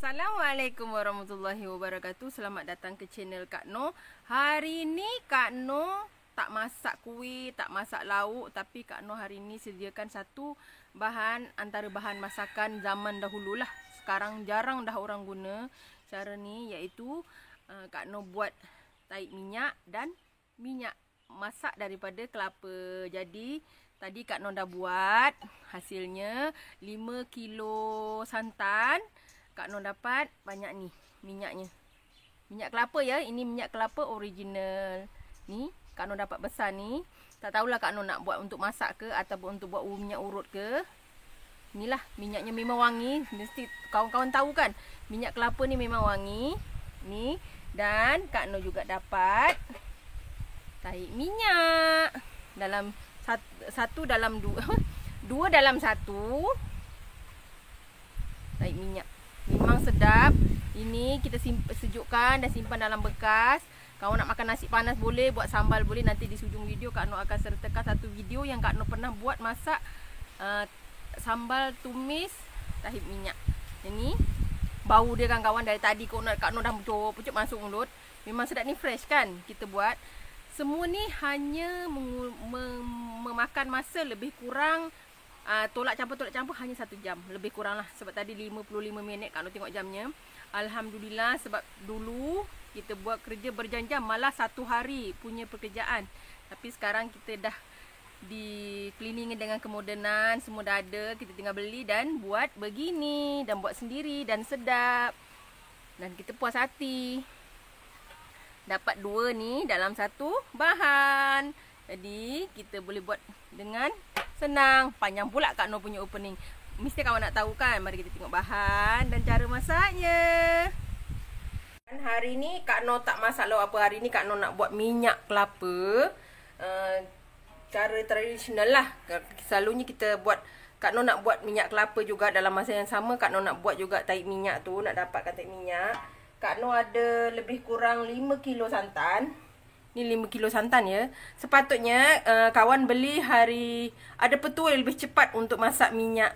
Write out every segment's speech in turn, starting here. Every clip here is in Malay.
Assalamualaikum warahmatullahi wabarakatuh. Selamat datang ke channel Kak Noh. Hari ni Kak Noh tak masak kuih, tak masak lauk, tapi Kak Noh hari ni sediakan satu bahan antara bahan masakan zaman dahulu lah. Sekarang jarang dah orang guna cara ni, iaitu Kak Noh buat taik minyak dan minyak masak daripada kelapa. Jadi tadi Kak Noh dah buat, hasilnya 5 kilo santan. Kak Noh dapat banyak ni minyaknya. Minyak kelapa ya. Ini minyak kelapa original. Ni Kak Noh dapat besar ni. Tak tahulah Kak Noh nak buat untuk masak ke ataupun untuk buat minyak urut ke. Inilah minyaknya memang wangi. Mesti kawan-kawan tahu kan. Minyak kelapa ni memang wangi. Ni. Dan Kak Noh juga dapat taik minyak. Dalam satu dalam dua. Dua dalam satu. Taik minyak. Memang sedap. Ini kita sejukkan dan simpan dalam bekas. Kalau nak makan nasi panas boleh, buat sambal boleh. Nanti di hujung video Kak Noh akan sertakan satu video yang Kak Noh pernah buat masak sambal tumis tahi minyak. Ini bau dia kawan-kawan dari tadi Kak Noh dah pucuk masuk mulut. Memang sedap ni, fresh kan kita buat. Semua ni hanya memakan masa lebih kurang tolak campur hanya 1 jam. Lebih kurang lah. Sebab tadi 55 minit Kak Noh tengok jamnya. Alhamdulillah, sebab dulu kita buat kerja berjam-jam, malah 1 hari punya pekerjaan. Tapi sekarang kita dah dikelilingi dengan kemodenan, semua dah ada. Kita tinggal beli dan buat begini. Dan buat sendiri dan sedap. Dan kita puas hati. Dapat 2 ni dalam satu bahan. Jadi kita boleh buat dengan senang. Panjang pula Kak Noh punya opening. Mesti kawan nak tahu kan. Mari kita tengok bahan dan cara masaknya. Dan hari ni Kak Noh tak masak lauk apa. Hari ni Kak Noh nak buat minyak kelapa. Cara tradisional lah. Selalunya kita buat, Kak Noh nak buat minyak kelapa juga. Dalam masa yang sama Kak Noh nak buat juga taik minyak tu. Nak dapatkan taik minyak. Kak Noh ada lebih kurang 5 kilo santan. Ni 5 kilo santan ya. Sepatutnya kawan beli ada petua yang lebih cepat untuk masak minyak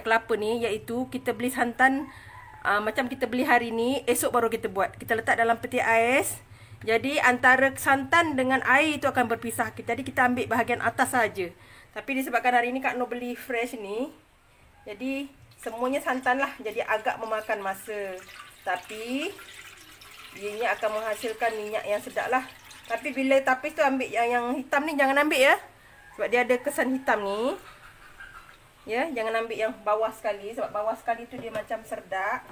kelapa ni, iaitu kita beli santan macam kita beli hari ni, esok baru kita buat. Kita letak dalam peti ais. Jadi antara santan dengan air itu akan berpisah. Jadi kita ambil bahagian atas saja. Tapi disebabkan hari ni Kak Noh beli fresh ni, jadi semuanya santan lah. Jadi agak memakan masa. Tapi ianya akan menghasilkan minyak yang sedap lah. Tapi bila tapis tu ambil yang hitam ni, jangan ambil ya. Sebab dia ada kesan hitam ni. Ya, jangan ambil yang bawah sekali. Sebab bawah sekali tu dia macam serdak.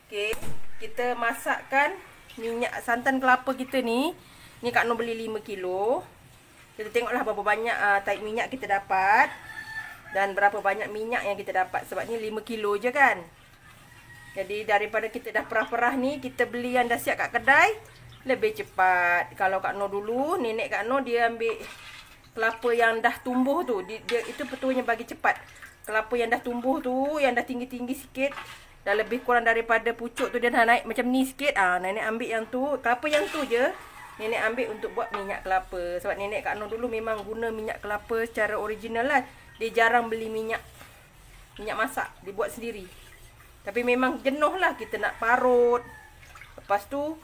Okey, kita masakkan minyak santan kelapa kita ni. Ni Kak Noh beli 5 kilo. Kita tengoklah berapa banyak taik minyak kita dapat. Dan berapa banyak minyak yang kita dapat. Sebab ni 5 kilo je kan. Jadi daripada kita dah perah-perah ni, kita beli yang dah siap kat kedai, lebih cepat. Kalau Kak Noh dulu, nenek Kak Noh dia ambil kelapa yang dah tumbuh tu. Dia itu petuanya bagi cepat. Kelapa yang dah tumbuh tu, yang dah tinggi-tinggi sikit, dah lebih kurang daripada pucuk tu, dia dah naik macam ni sikit. Nenek ambil yang tu, kelapa yang tu je. Nenek ambil untuk buat minyak kelapa. Sebab nenek Kak Noh dulu memang guna minyak kelapa secara original lah. Dia jarang beli minyak masak, dia buat sendiri. Tapi memang jenuh lah kita nak parut. Lepas tu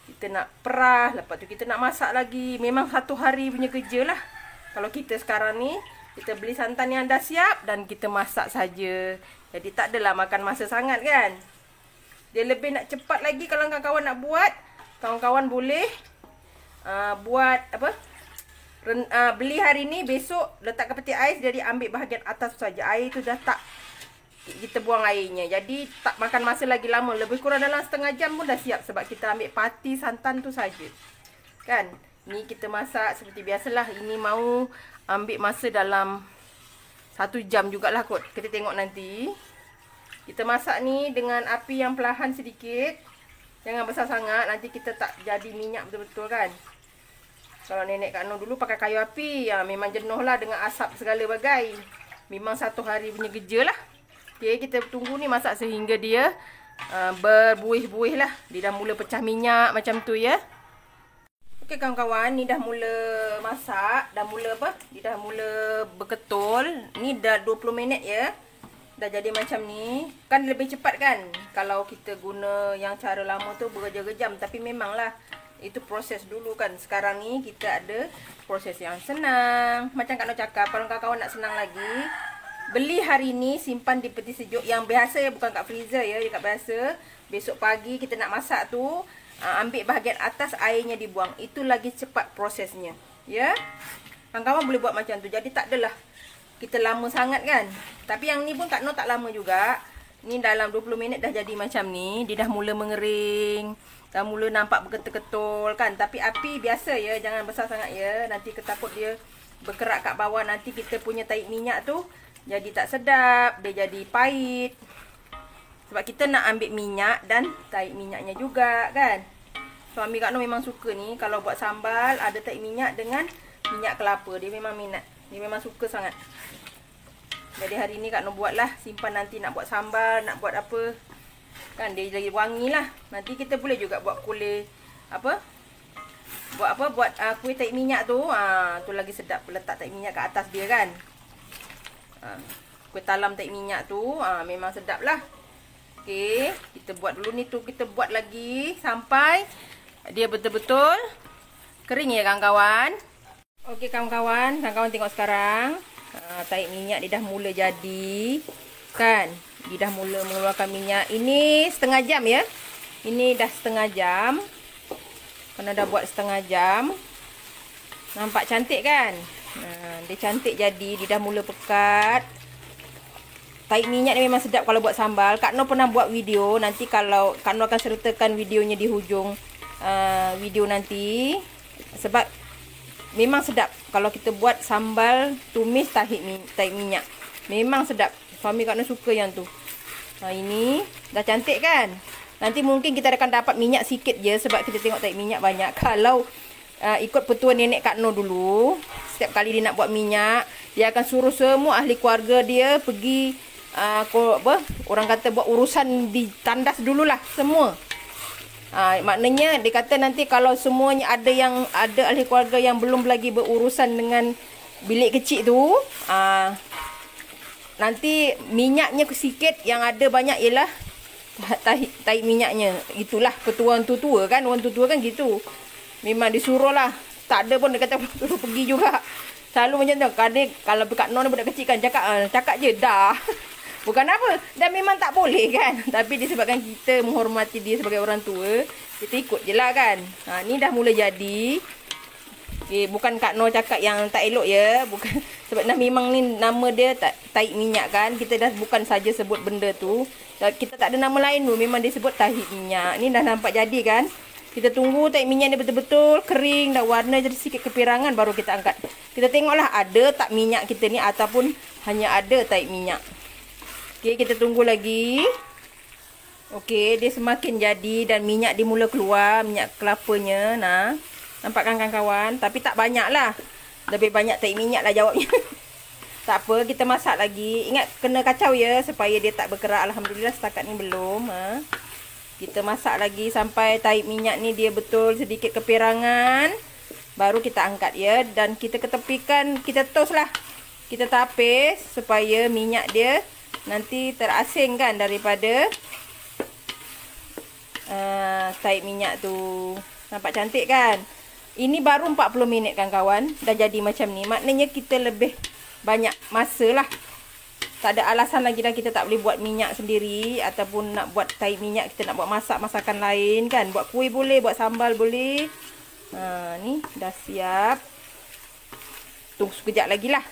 kita nak perah. Lepas tu kita nak masak lagi. Memang 1 hari punya kerja lah. Kalau kita sekarang ni, kita beli santan yang dah siap dan kita masak saja. Jadi tak adalah makan masa sangat kan. Dia lebih nak cepat lagi kalau kawan-kawan nak buat. Kawan-kawan boleh buat apa? Beli hari ni, besok letak ke peti ais. Jadi ambil bahagian atas saja. Air tu dah tak, kita buang airnya. Jadi tak makan masa lagi lama. Lebih kurang dalam setengah jam pun dah siap. Sebab kita ambil parti santan tu saja. Kan? Ni kita masak seperti biasalah. Ini mau ambil masa dalam 1 jam jugalah kot. Kita tengok nanti. Kita masak ni dengan api yang perlahan sedikit. Jangan besar sangat. Nanti kita tak jadi minyak betul-betul kan. Kalau nenek Kak Noh dulu pakai kayu api, memang jenuh lah dengan asap segala bagai. Memang 1 hari punya kerja lah. Okay, kita tunggu ni masak sehingga dia berbuih-buih lah. Dia dah mula pecah minyak macam tu ya. Okey kawan-kawan, ni dah mula masak. Dah mula apa? Dia dah mula berketul. Ni dah 20 minit ya. dah jadi macam ni. Kan lebih cepat kan kalau kita guna yang cara lama tu berjam-jam. Tapi memanglah itu proses dulu kan. Sekarang ni kita ada proses yang senang. Macam Kak Noh cakap, kalau kawan-kawan nak senang lagi, beli hari ni, simpan di peti sejuk yang biasa ya, bukan kat freezer ya, dekat biasa. Besok pagi kita nak masak tu, ambil bahagian atas, airnya dibuang. Itu lagi cepat prosesnya. Ya. Kawan-kawan boleh buat macam tu. Jadi tak adalah kita lama sangat kan. Tapi yang ni pun Kak Noh tak lama juga. Ni dalam 20 minit dah jadi macam ni. Dia dah mula mengering. Dah mula nampak berketul-ketul kan. Tapi api biasa ya. Jangan besar sangat ya. Nanti ketakut dia berkerak kat bawah. Nanti kita punya tahi minyak tu jadi tak sedap. Dia jadi pahit. Sebab kita nak ambil minyak dan tahi minyaknya juga kan. Suami Kak Noh memang suka ni. Kalau buat sambal ada tahi minyak dengan minyak kelapa. Dia memang minat. Dia memang suka sangat. Jadi hari ni Kak Noh buatlah. Simpan nanti nak buat sambal, nak buat apa. Kan dia lagi wangi lah. Nanti kita boleh juga buat kuih apa? Buat kuih tahi minyak tu. Tu lagi sedap. Letak tahi minyak kat atas dia kan. Kuih talam tahi minyak tu memang sedap lah. Okey, kita buat dulu ni tu. Kita buat lagi sampai dia betul-betul kering ya kawan-kawan. Okey kawan-kawan, kawan-kawan tengok sekarang. Tahi minyak dia dah mula jadi. Kan? Dia dah mula mengeluarkan minyak. Ini setengah jam ya. Ini dah setengah jam. Kerana dah buat setengah jam. Nampak cantik kan? Dia cantik jadi. Dia dah mula pekat. Tahi minyak ni memang sedap kalau buat sambal. Kak Noh pernah buat video. Nanti kalau Kak Noh akan sertakan videonya di hujung video nanti. Sebab memang sedap kalau kita buat sambal tumis tahi minyak. Memang sedap. Suami Kak Noh suka yang tu. Ini dah cantik kan? Nanti mungkin kita akan dapat minyak sikit je sebab kita tengok tahi minyak banyak. Kalau ikut petua nenek Kak Noh dulu, setiap kali dia nak buat minyak, dia akan suruh semua ahli keluarga dia pergi orang kata buat urusan di tandas dululah semua. Maknanya dia kata nanti kalau semuanya ada ahli keluarga yang belum lagi berurusan dengan bilik kecil tu, nanti minyaknya sikit, yang ada banyak ialah tahi minyaknya. Itulah petua orang tua kan. Orang tua kan gitu. Memang disuruh lah. Tak ada pun dia kata suruh pergi juga. Selalu macam tu. Kadang kalau Kak Noh budak kecil kan cakap je dah. Bukan apa. Dan memang tak boleh kan. Tapi disebabkan kita menghormati dia sebagai orang tua, kita ikut je lah kan. Ni dah mula jadi. Bukan Kak Noh cakap yang tak elok ya. Bukan. Sebab dah memang ni nama dia tahi minyak kan. Kita dah bukan saja sebut benda tu. Kita tak ada nama lain tu. Memang dia sebut tahi minyak. Ni dah nampak jadi kan. Kita tunggu tahi minyak ni betul-betul kering. Dah warna jadi sikit kepirangan baru kita angkat. Kita tengoklah ada tak minyak kita ni. Ataupun hanya ada tahi minyak. Okey, kita tunggu lagi. Okey, dia semakin jadi dan minyak dia mula keluar, minyak kelapanya. Nampak kan kawan-kawan? Tapi tak banyak lah. Lebih banyak tahi minyak lah jawabnya. Tak apa, kita masak lagi. Ingat kena kacau ya supaya dia tak berkerak. Alhamdulillah setakat ni belum. Kita masak lagi sampai tahi minyak ni dia betul sedikit kepirangan. Baru kita angkat ya. Dan kita ketepikan, kita toast lah. Kita tapis supaya minyak dia nanti terasing kan daripada tahi minyak tu. Nampak cantik kan? Ini baru 40 minit kan kawan. Dah jadi macam ni. Maknanya kita lebih banyak masa lah. Tak ada alasan lagi dah kita tak boleh buat minyak sendiri. Ataupun nak buat tahi minyak, kita nak buat masakan lain kan. Buat kuih boleh, buat sambal boleh. Ni dah siap. Tunggu sekejap lagi lah.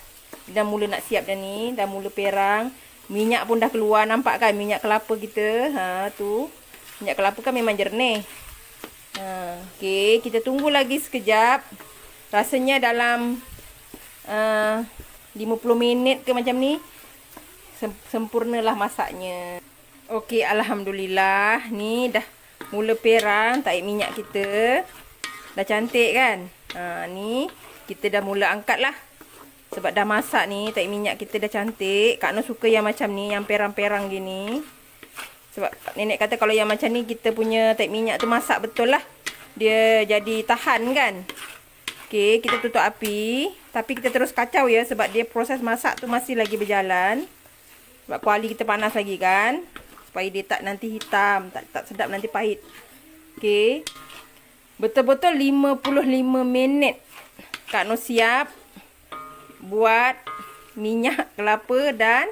Dah mula nak siap dah ni. Dah mula perang. Minyak pun dah keluar. Nampak kan minyak kelapa kita. Tu. Minyak kelapa kan memang jernih. Okey, kita tunggu lagi sekejap. Rasanya dalam 50 minit ke macam ni. Sempurnalah masaknya. Okey, alhamdulillah. Ni dah mula perang tahi minyak kita. Dah cantik kan? Ni kita dah mula angkat lah. Sebab dah masak ni, tahi minyak kita dah cantik. Kak Noh suka yang macam ni, yang perang-perang gini. Sebab nenek kata kalau yang macam ni kita punya tahi minyak tu masak betul lah. Dia jadi tahan kan. Okey, kita tutup api. Tapi kita terus kacau ya sebab dia proses masak tu masih lagi berjalan. Sebab kuali kita panas lagi kan. Supaya dia tak nanti hitam, tak sedap, nanti pahit. Okey. Betul-betul 55 minit Kak Noh siap buat minyak kelapa dan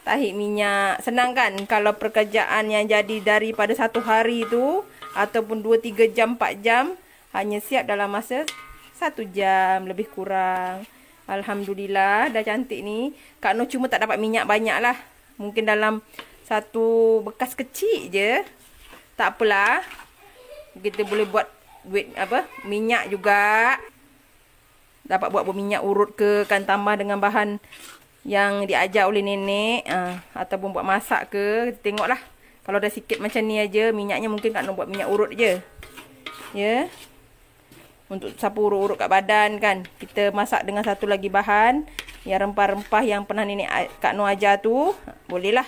tahik minyak. Senang kan kalau pekerjaan yang jadi daripada 1 hari tu ataupun 2-3 jam, 4 jam hanya siap dalam masa 1 jam lebih kurang. Alhamdulillah dah cantik ni. Kak Noh cuma tak dapat minyak banyak lah. Mungkin dalam satu bekas kecil je. Tak apalah. Kita boleh buat minyak juga. Dapat buat minyak urut ke, kan tambah dengan bahan yang diajar oleh nenek. Ataupun buat masak ke. Kita tengoklah. Kalau dah sikit macam ni aja, minyaknya mungkin Kak Noh buat minyak urut je. Ya. Untuk sapu urut-urut kat badan kan. Kita masak dengan satu lagi bahan. Yang rempah-rempah yang pernah nenek Kak Noh ajar tu. Bolehlah.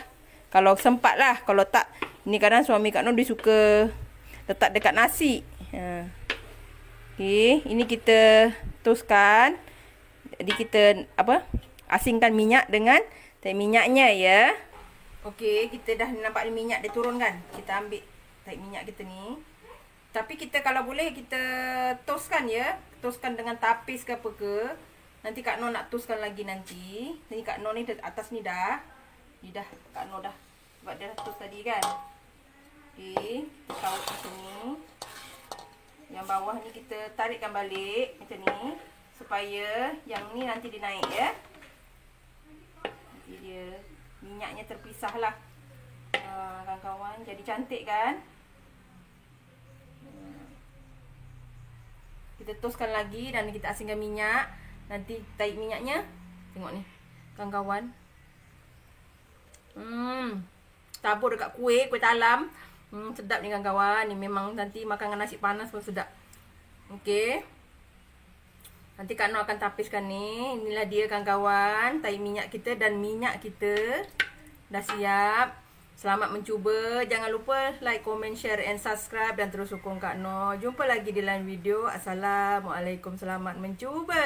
Kalau sempat lah. Kalau tak. Ni kadang suami Kak Noh dia suka letak dekat nasi. Okey. Ini kita toskan. Jadi kita asingkan minyak dengan tahi minyaknya ya. Okey. Kita dah nampak minyak dia turun kan. Kita ambil tahi minyak kita ni. Tapi kita kalau boleh kita toskan ya. Toskan dengan tapis ke apa ke. Nanti Kak Noh nak toskan lagi nanti. Ni Kak Noh ni atas ni dah. Ni dah Kak Noh dah. Sebab dia dah tos tadi kan. Okey. Kita taruh macam ni. Yang bawah ni kita tarikkan balik. Macam ni. Supaya yang ni nanti dia naik ya. Nanti dia minyaknya terpisah lah. Kawan-kawan. Jadi cantik kan. Kita toskan lagi dan kita asingkan minyak. Nanti tarik minyaknya. Tengok ni. Kawan-kawan. Tabur dekat kuih talam. Sedap ni kawan-kawan. Ni memang nanti makan dengan nasi panas pun sedap. Okey. Nanti Kak Noh akan tapiskan ni. Inilah dia kawan-kawan. Tarik minyak kita dan minyak kita dah siap. Selamat mencuba. Jangan lupa like, comment, share and subscribe. Dan terus sokong Kak Noh. Jumpa lagi di lain video. Assalamualaikum. Selamat mencuba.